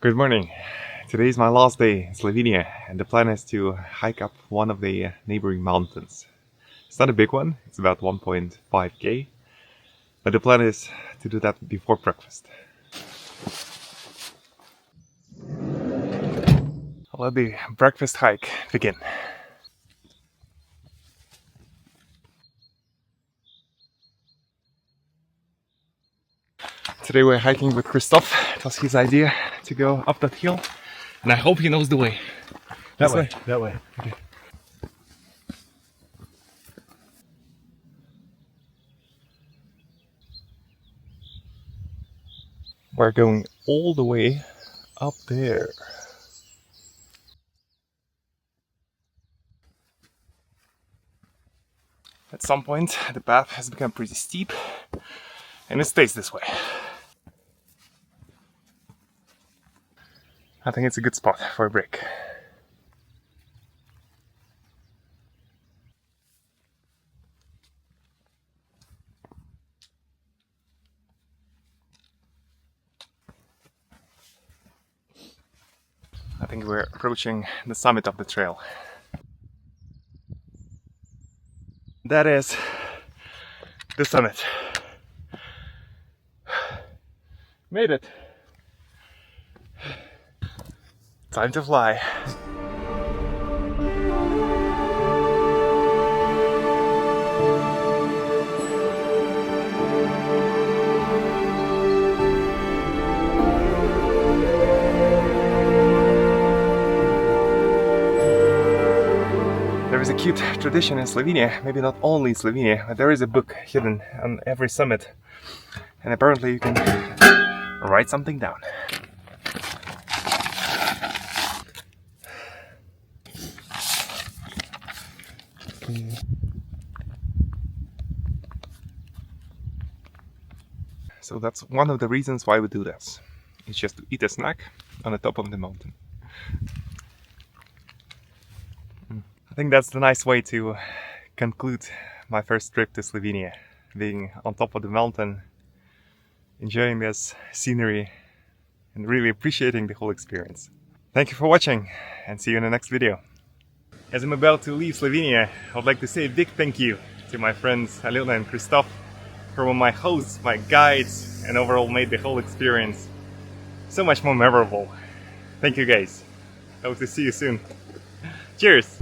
Good morning. Today is my last day in Slovenia, and the plan is to hike up one of the neighboring mountains. It's not a big one, it's about 1.5k, but the plan is to do that before breakfast. I'll let the breakfast hike begin. Today we're hiking with Christoph. It was his idea to go up that hill, and I hope he knows the way. That way. That way. Okay. We're going all the way up there. At some point, the path has become pretty steep, and it stays this way. I think it's a good spot for a break. I think we're approaching the summit of the trail. That is the summit. Made it. Time to fly. There is a cute tradition in Slovenia, maybe not only in Slovenia, but there is a book hidden on every summit, and apparently you can write something down. So that's one of the reasons why we do this. It's just to eat a snack on the top of the mountain. I think that's the nice way to conclude my first trip to Slovenia. Being on top of the mountain, enjoying this scenery, and really appreciating the whole experience. Thank you for watching, and see you in the next video. As I'm about to leave Slovenia, I would like to say a big thank you to my friends Alena and Christoph, who were my hosts, my guides, and overall made the whole experience so much more memorable. Thank you guys. I hope to see you soon. Cheers!